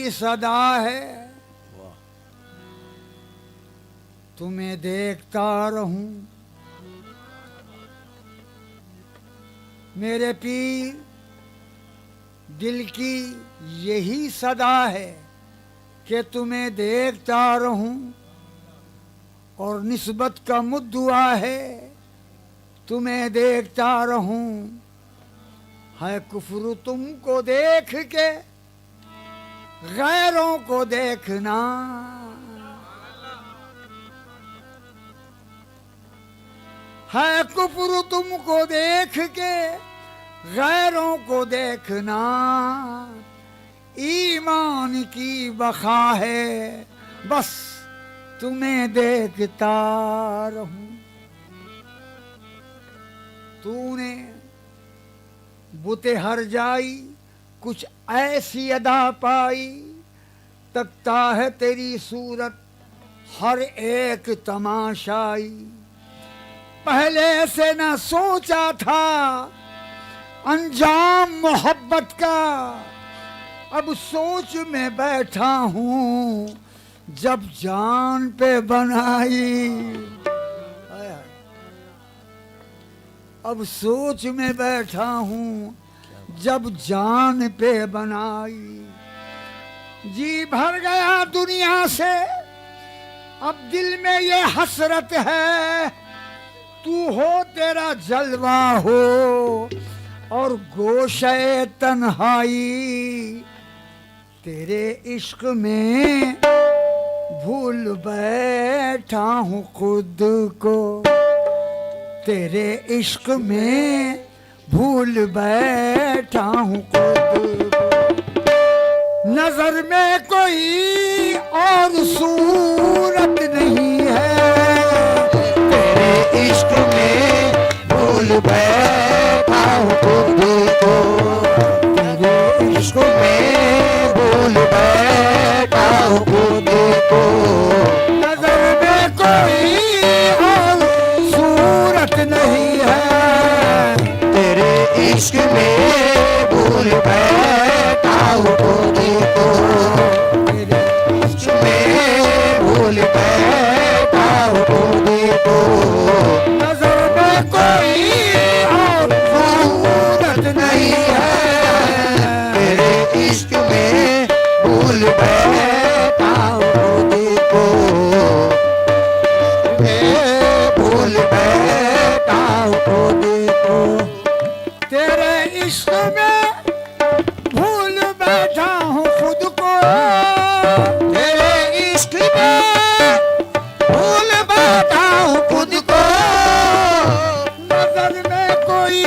यही सदा है, तुम्हें देखता रहूं। मेरे पीर, दिल की यही सदा है कि तुम्हें देखता रहूं, और निस्बत का मुद्दुआ है तुम्हें देखता रहूं। है कुफ्र तुमको देख के गैरों को देखना, है कुफ्र तुमको देख के गैरों को देखना। ईमान की बखा है बस तुम्हें देखता रहूं। तूने बुते हर जाई कुछ ऐसी अदा पाई, तकता है तेरी सूरत हर एक तमाशाई। पहले से न सोचा था अंजाम मोहब्बत का, अब सोच में बैठा हूँ जब जान पे बनाई। अब सोच में बैठा हूँ जब जान पे बनाई। जी भर गया दुनिया से अब दिल में ये हसरत है, तू हो तेरा जलवा हो और गोशे तन्हाई। तेरे इश्क में भूल बैठा हूँ खुद को, तेरे इश्क में भूल बैठा हूँ खुद को। नजर में कोई और सूरत नहीं है, तेरे इश्क में भूल बैठा हूँ खुद को। तेरे इश्क में भूल बैठा हूँ खुद को। नजर में कोई और सूरत नहीं है, तेरे इश्क में भूल बैठा हूँ खुद को। तेरे इश्क में भूल बैठा हूँ खुद को। नजर में कोई और सूरत नहीं है, तेरे इश्क में भूल बैठा हूँ खुद को। भूल बैठा हूँ खुद को। तेरे इश्क में भूल बैठा हूँ खुद को। तेरे इश्क में भूल बैठा हूँ खुद को। नजर में कोई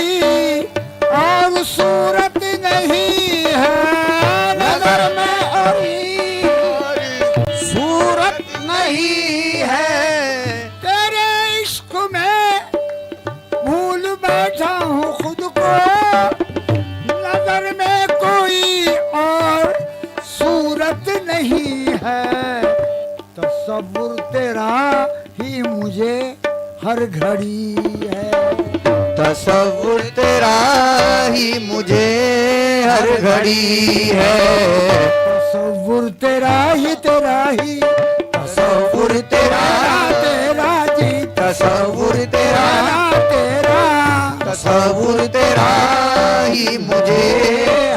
और सूरत नहीं है, नजर में और सूरत नहीं है। तेरे इश्क में भूल बैठा हूँ खुद को। नजर में कोई और सूरत नहीं है, तसव्वुर तेरा ही मुझे हर घड़ी है। तसव्वुर तेरा ही मुझे हर घड़ी है। तसव्वुर तेरा ही तसव्वुर तेरा तेरा जी तसव्वुर तेरा तेरा तसव्वुर तेरा ही मुझे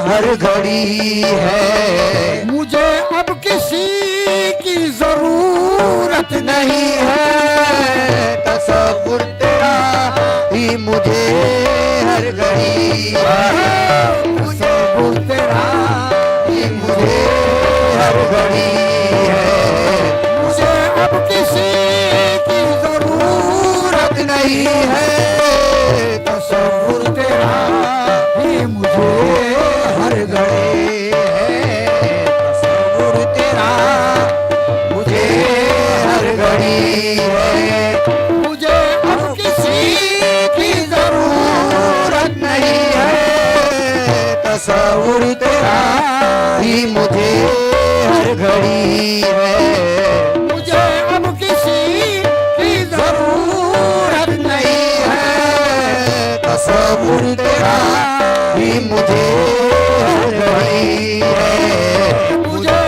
हर घड़ी है। मुझे अब किसी की जरूरत नहीं है। तसव्वुर तेरा ही मुझे हर घड़ी है। तसव्वुर तेरा ही मुझे हर घड़ी है। मुझे अब किसी की जरूरत नहीं है। तसव्वुर तेरा ही मुझे हर घड़ी है। तसव्वुर तेरा मुझे हर घड़ी है। मुझे अब किसी की जरूरत नहीं है। तसव्वुर तेरा ही मुझे हर घड़ी है। मुझे अब किसी की जरूरत नहीं है। तसव्वुर तेरा ही मुझे हर घड़ी है। मुझे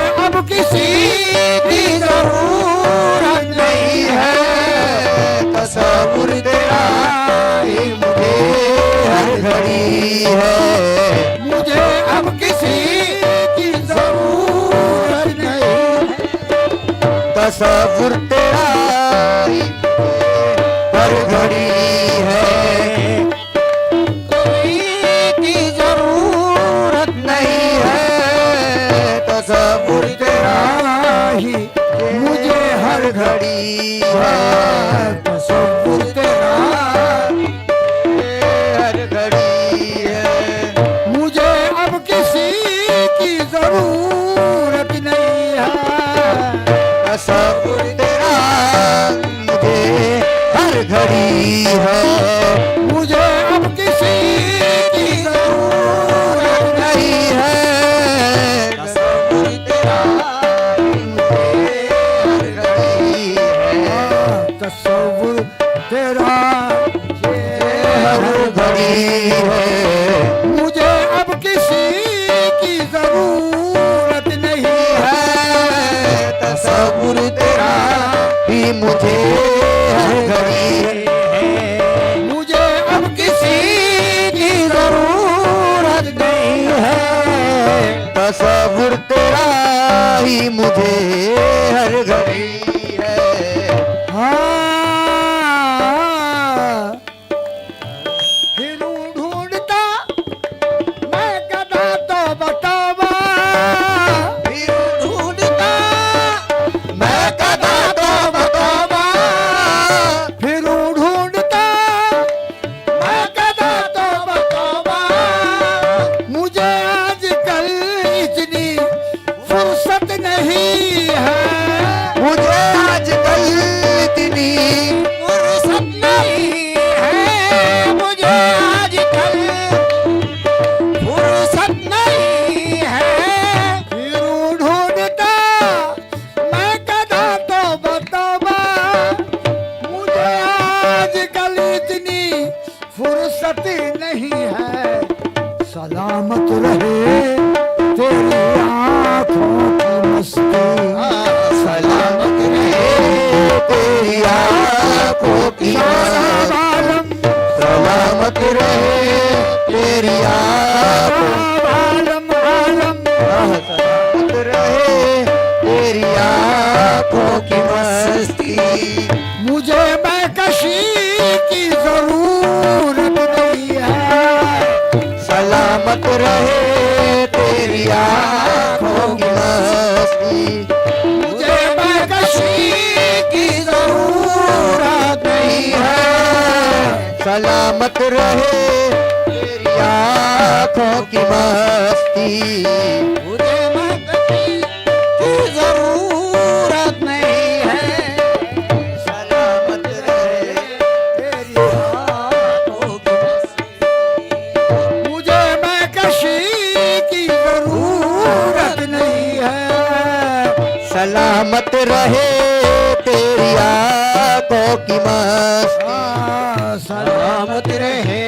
तसव्वुर तेरा ही हर घड़ी है, कोई की जरूरत नहीं है, तसव्वुर तेरा ही मुझे हर घड़ी है, तसव्वुर तेरा हर घड़ी है, मुझे अब किसी की जरूरत नहीं है, तसव्वुर तेरा मुझे हर घड़ी है, मुझे अब किसी की जरूरत नहीं है, तसव्वुर तेरा मुझे हर घड़ी है, तसव्वुर तेरा हर घड़ी है, मुझे अब किसी की जरूरत नहीं है, तसव्वुर तेरा ही मुझे हर घड़ी है, मुझे अब किसी की जरूरत नहीं है, तसव्वुर तेरा ही मुझे हर घड़ी है, हाँ फिरूं ढूंढता मैं गधा तो बतावा, फिर ढूंढता मैं कदा तो बतावा, फिरूं ढूंढता मैं गधा तो बतावा, मुझे आजकल इतनी फुर्सत नहीं है, मुझे आजकल इतनी फुर्सत नहीं है, मुझे आजकल फुर्सत नहीं है, फिरूं ढूंढता मैं गधा तो बतावा, मुझे आजकल इतनी फुर्सत नहीं है, सलामत रहे तेरी आँखों की मस्ती, सलामत रहे तेरी आँखों की सारा आलम सलामत रहे तेरी आँखों आलम आलम सलामत रहे तेरी आँखों की मस्ती, मुझे महकशी की जरूरत नहीं है, सलामत रहे तेरी आँखों की मस्ती, मुझे महकशी की जरूरत नहीं है, सलामत रहे तेरी आँखों की मस्ती, मुझे महकशी की जरूरत नहीं है, सलामत रहे तेरी आँखों की मस्ती, मुझे महकशी की जरूरत नहीं है, सलामत रहे तेरी आँखों की मस्ती, सलामत रहे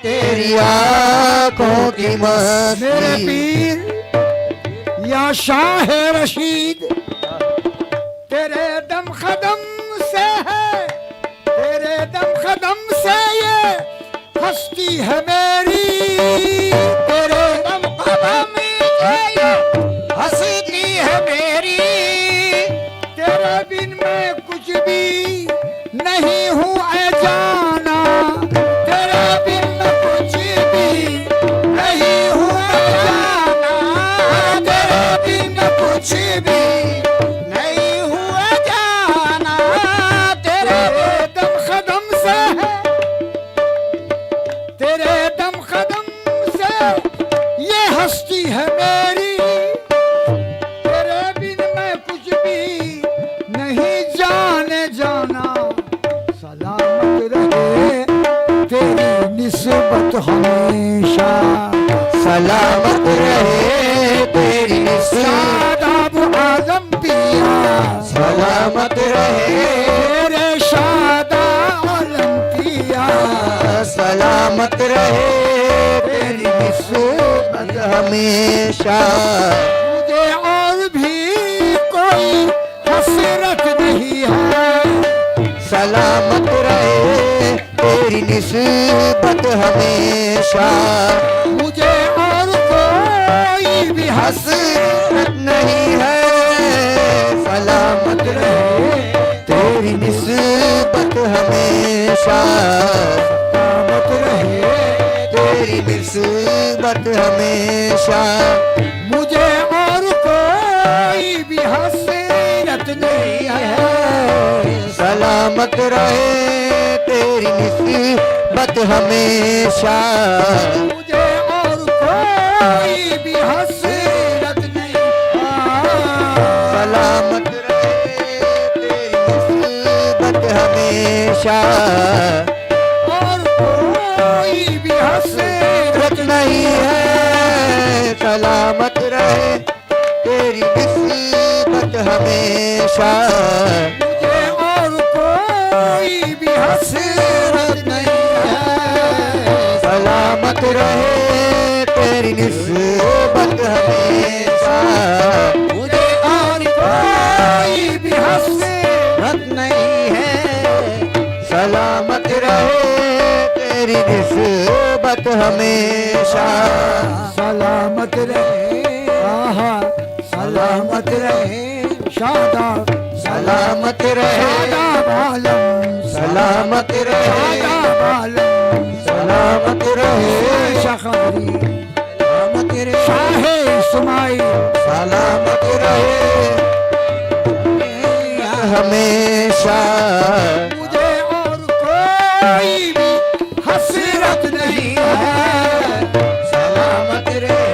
तेरी आँखों की मेरे मस्ती, पीर या शाह रशीद, तेरे दम खदम से है, तेरे दम खदम से ये हस्ती है मेरी, तेरे दम खदम से ये हस्ती है मेरी, तेरे बिन मैं कुछ भी नहीं हूँ ऐ जाना, तेरे बिन मैं कुछ भी नहीं हूँ ऐ जाना, तेरे बिन मैं कुछ भी नहीं हूँ ऐ जाना, तेरे दम खदम से है, तेरे दम खदम से ये हस्ती है मेरी, तेरे बिन मैं कुछ भी नहीं जाने जाना, सलामत रहे तेरी निस्बत हमेशा, सलामत रहे तेरी निस्बत, शादाब आजम पिया, सलामत रहे तेरे शादा आलम पिया, सलामत रहे तेरी निस्बत हमेशा, मुझे और भी कोई हसरत नहीं है, सलामत रहे तेरी निस्बत हमेशा, मुझे और कोई भी हसरत नहीं है, सलामत रहे हमेशा मुझे और कोई भी हसरत नहीं है। सलामत रहे तेरी निस्बत हमेशा। मुझे और कोई भी हसरत नहीं है। सलामत रहे तेरी निस्बत हमेशा। और कोई भी हसरत नहीं है। सलामत रहे तेरी निस्बत हमेशा। मुझे और कोई भी हसरत नहीं है। सलामत रहे तेरी निस्बत हमेशा। मुझे और कोई भी हसरत नहीं है। सलामत रहे तेरी निस्बत हमेशा। सलामत रहे आहा सलामत रहे शादाब सलामत रहे शादाब आलम सलामत रहे शादाब आलम सलामत रहे शखरी सलामत रहे शाहे इस्माइल सलामत रहे हमेशा। मुझे और कोई भी हसरत नहीं है। सलामत रहे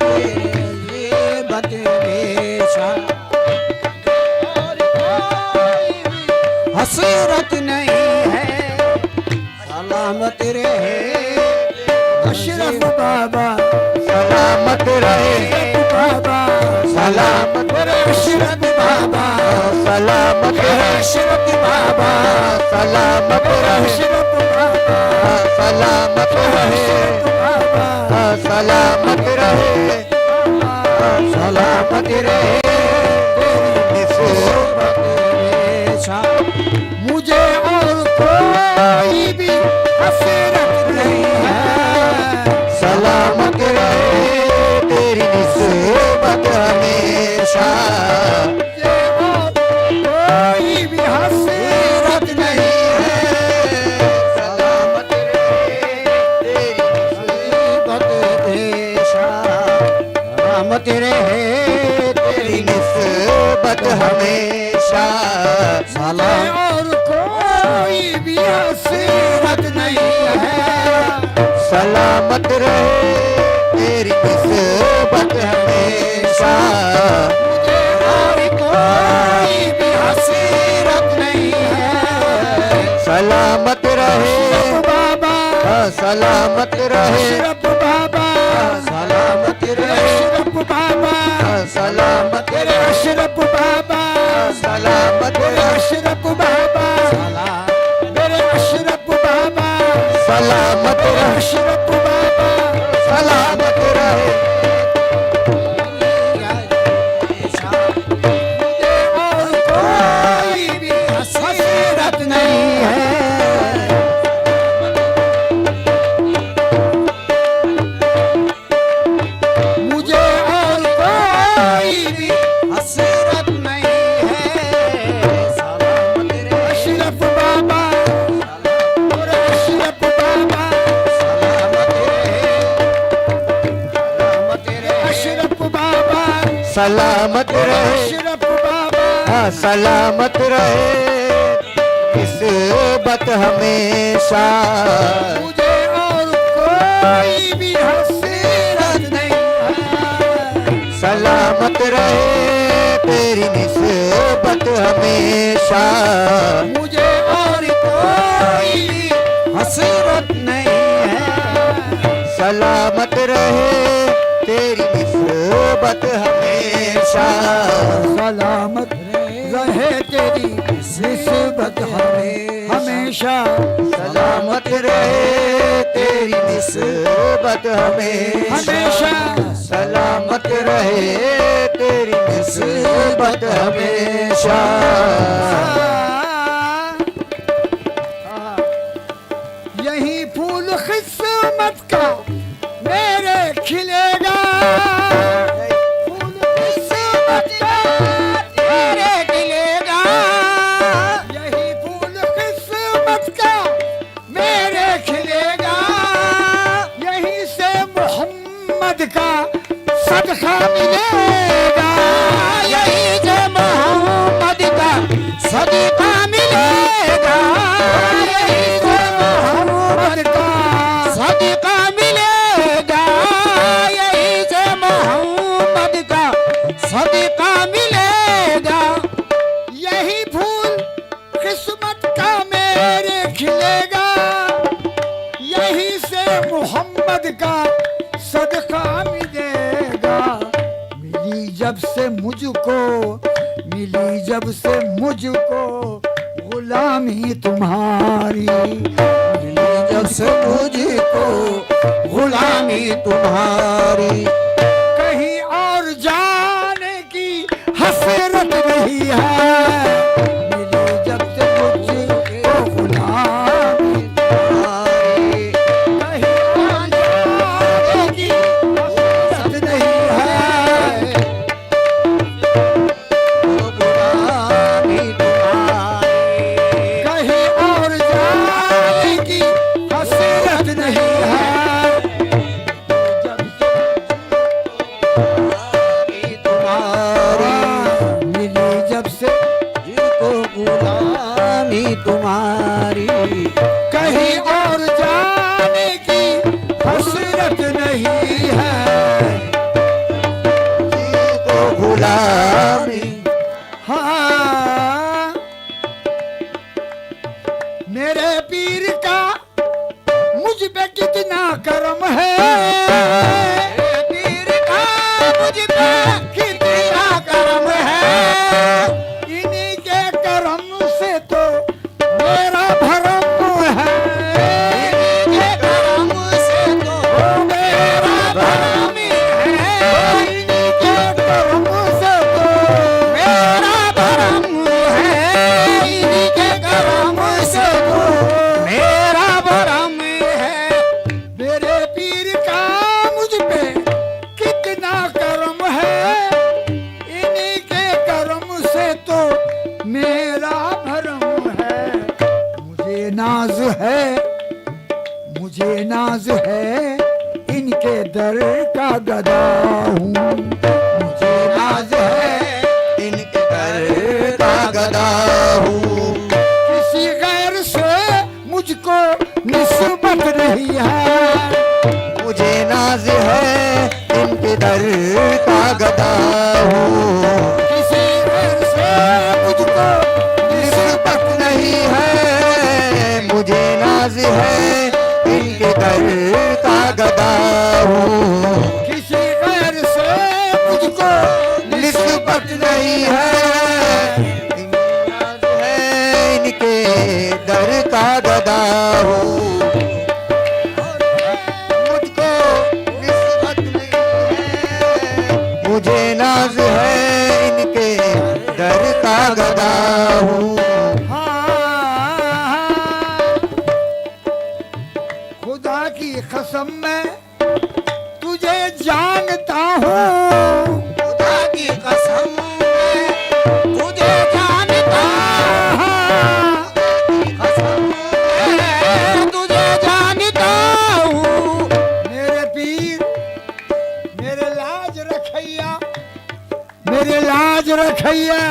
तेरी निस्बत हमेशा। हसरत नहीं है। सलामत रहे अशरफ बाबा सलामत रहे बाबा सलामत रहे अशरफ बाबा सलामत रहे अशरफ बाबा सलामत रहे अशरफ बाबा सलामत रहे बाबा सलामत रहे सलामत रहे निस्बत हमेशा। मुझे और कोई भी हसरत नहीं है। सलामत रहे तेरी निस्बत हमेशा। मुझे और कोई भी हसरत नहीं है। सलामत रहे तेरी निस्बत हमेशा। सलामत रहे तेरी निस्बत हमेशा। मुझे और कोई भी हसरत नहीं है। सलामत रहे तेरी निस्बत हमेशा। मुझे और कोई भी हसरत नहीं है। सलामत रहे बाबा सलामत रहे अशरफ बाबा सलामत रहे अशरफ बाबा सलामत रहे अशरफ बाबा सलामत रहे अशरफ बाबा मेरे अशरफ बाबा सलामत रहे अशरफ बाबा सलामत रहे। मुझे और कोई भी हसरत नहीं है। मुझे और कोई भी हसरत नहीं है। सलामत रहे अशरफ बाबा और अशरफ बाबा सलामत रहे अशरफ बाबा सलामत रहे अशरफ बाबा सलामत रहे निस्बत हमेशा। मुझे और कोई भी हसरत नहीं है। सलामत रहे तेरी निस्बत हमेशा। मुझे और कोई भी हसरत नहीं है। सलामत रहे तेरी निस्बत हमेशा। सलामत रहे तेरी निस्बत हमेशा। सलामत रहे तेरी निस्बत हमेशा। सलामत रहे तेरी निस्बत हमेशा। यही फूल किस्मत का मेरे खिलेगा। फूल किस्मत का मेरे खिलेगा। यही फूल किस्मत का मेरे खिलेगा। यहीं से मोहम्मद का सदका मिलेगा यहीं से मोहम्मद का, सदका मिलेगा यहीं से मोहम्मद का, सदका मिलेगा। यही फूल किस्मत का मेरे खिलेगा, यही से मोहम्मद का सदका मिलेगा। मिली जब से मुझको, मिली जब से मुझको गुलामी तुम्हारी, मिली जब से मुझको गुलामी तुम्हारी, कहीं और जाने की हसरत नहीं है। मिली जब से मुझको गुलामी तुम्हारी, कहीं और जाने की हसरत नहीं है। गुलामी तुम्हारी, कहीं और जाने की हसरत नहीं है। जब से तुम्हारी, मिली जब से जिनको गुलामी तुम्हारी, कहीं और जाने की हसरत नहीं है। जिनको गुलामी, हाँ मेरे पीर का मुझ पे कितना करम है, पीर का मुझ पे कितना करम है। इन्हीं के करम से तो मेरा भरम है, इनके करम से तो मेरा भरम है। इन्हीं के करम से तो मेरा भरम है, इनके करम से तो मेरा भरम है। मेरे पीर का मुझ पे कितना करम है, इन्हीं के करम से तो मेरा भरम है। मुझे नाज है, मुझे नाज है, इनके दर का गदा हूँ। मुझे नाज है, इनके दर का गदा हूँ, किसी गैर से मुझको निस्बत नहीं है। मुझे नाज है इनके दर का गदा हूँ, किसी गैर से मुझको निस्बत नहीं है। मुझे नाज है इनके दर का गदा हूँ, किसी गैर से मुझको निस्बत नहीं है। नाज है इनके दर का गदा हूँ, मुझको निस्बत नहीं है। मुझे नाज है इनके दर का गदा हूँ, हाँ, खुदा की कसम मैं तुझे जानता हूँ। खुदा की कसम मैं तुझे जानता हूँ, कसम मैं तुझे जानता हूँ। मेरे पीर मेरे लाज रखैया, मेरे लाज रखैया,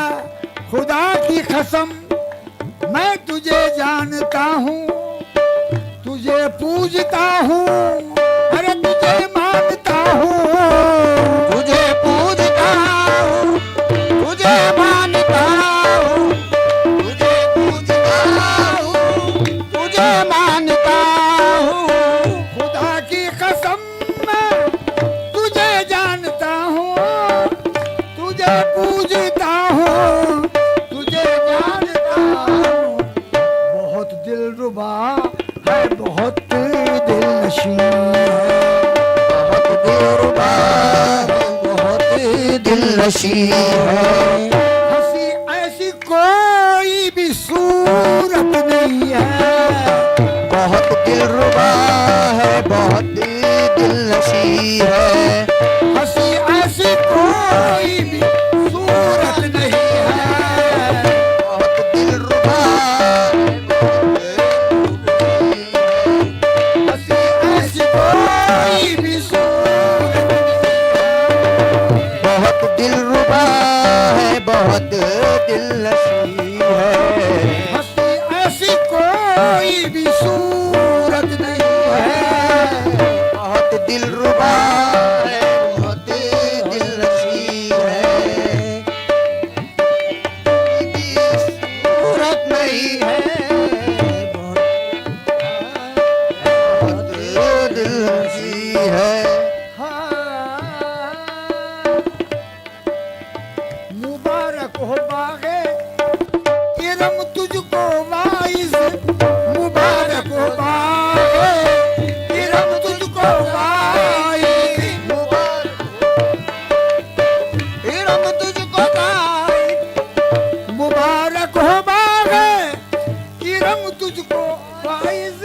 खुदा की कसम मैं तुझे जानता हूँ। तुझे पूजता हूँ, अरे तुझे मानता हूँ। तुझे पूजता हूँ, तुझे मानता हूँ, तुझे पूजता हूँ, तुझे मानता हूँ। खुदा की कसम मैं तुझे जानता हूँ, तुझे पूजता हूँ, तुझे जानता हूँ। बहुत दिलरुबा है, बहुत दिलनशी है, बहुत दिलरुबा है, बहुत दिलनशी है। हंसी ऐसी कोई भी सूरत नहीं है। बहुत दिलरुबा है, बहुत दिलनशी है। हंसी ऐसी कोई भी सूरत नहीं है। बहुत दिलरुबा हंसी ऐसी कोई भी सूरत बहुत दिलरुबा है, बहुत दिलनशी है। सूरत नहीं है। बहुत दिलरुबा है, बहुत दिलनशीं है, की सूरत नहीं है, बहुत दिलनशीं है। मुबारक हो बागे इरम तुझको वाइस, मुबारक हो बागे इरम तुझको वाइस, इरम तुझको वाइस, मुबारक हो बागे इरम तुझको वाइस।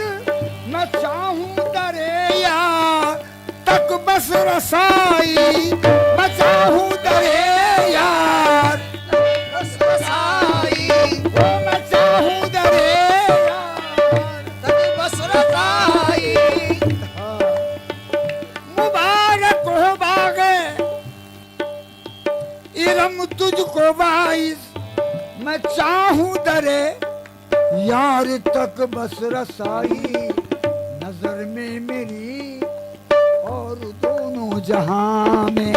मैं चाहूं दरिया तक बस रसाई, मैं चाहूं दरिया बस रसाई, ओ मैं चाहूं दरिया तक बस रसाई। मुबारक हो बागे इरम तुझको वाइस। मैं चाहूं दरे यार तक बस रसाई, नजर में मेरी और दोनों जहां में,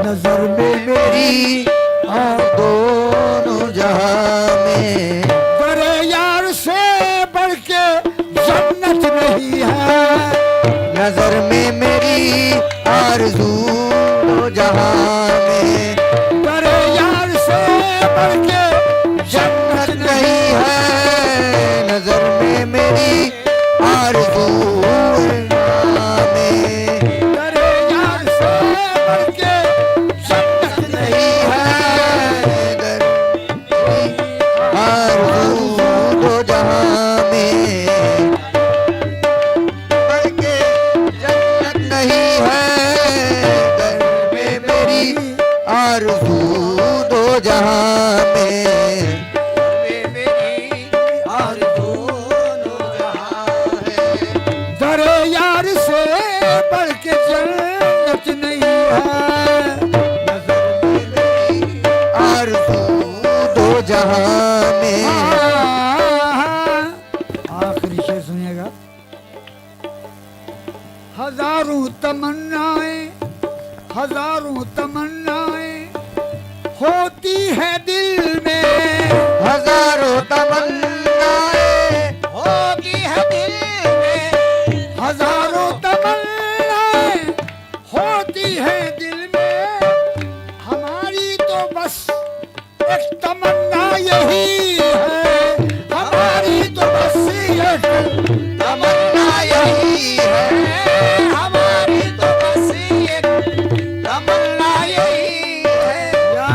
नजर में मेरी और दोनों जहां में दरे यार से बढ़ के जन्नत नहीं है। नजर में मेरी आरज़ू दो जहां में, दरे यार से बढ़ के जन्नत नहीं है। नजर में मेरी आरज़ू जहां में, दरे यार से बढ़ के जन्नत नहीं है। नजर मेरी आरज़ू दो जहां में, बल्कि जन्नत नहीं है। नजर में मेरी आरज़ू दो जहां में, मेरी आरज़ू दो जहां है। दरे यार से बढ़ के जन्नत नहीं है। नजर में मेरी आरज़ू दो जहां में। आखिरी शेर सुनिएगा। हजारों तमन्नाएं, हजारों तमन्नाएं होती है दिल में, हजारों तमन्नाएं होती है दिल में, हजारों तमन्नाएं होती है दिल में। हमारी तो बस एक तमन्ना यही है, हमारी तो बस एक तमन्ना यही है। हमारी तो बस एक तमन्ना यही है। या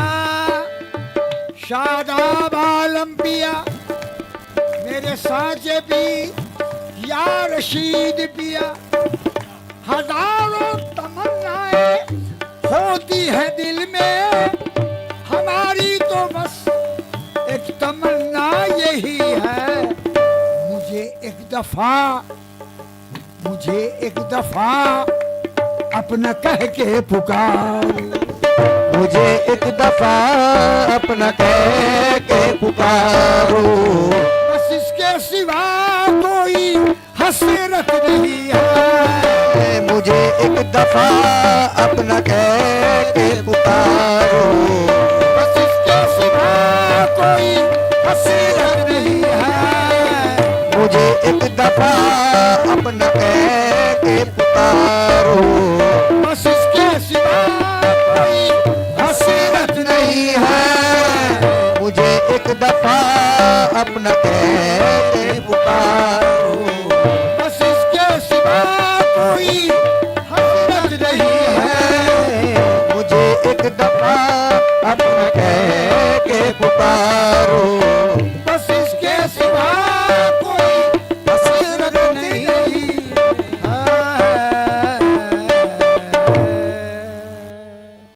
शादाब आलम पिया मेरे साचे भी या रशीद पिया। हजारों तमन्नाएं होती है दिल में, हमारी तो बस एक तमन्ना यही है। मुझे एक दफा, मुझे एक दफा अपना कह के पुकार, मुझे एक दफा अपना कह के पुकारो। बस इसके सिवा कोई हसरत नहीं है। मुझे एक दफा अपना कह के पुकारो। बस इसके सिवा कोई हसरत नहीं है। मुझे एक दफा अपना कह के पुकारो। बस इसके सिवा कोई हसरत नहीं है। मुझे एक दफा अपना कह के पुकारो। बस इसके सिवा कोई हसरत नहीं है। मुझे एक दफा अपना कह के पुकारो।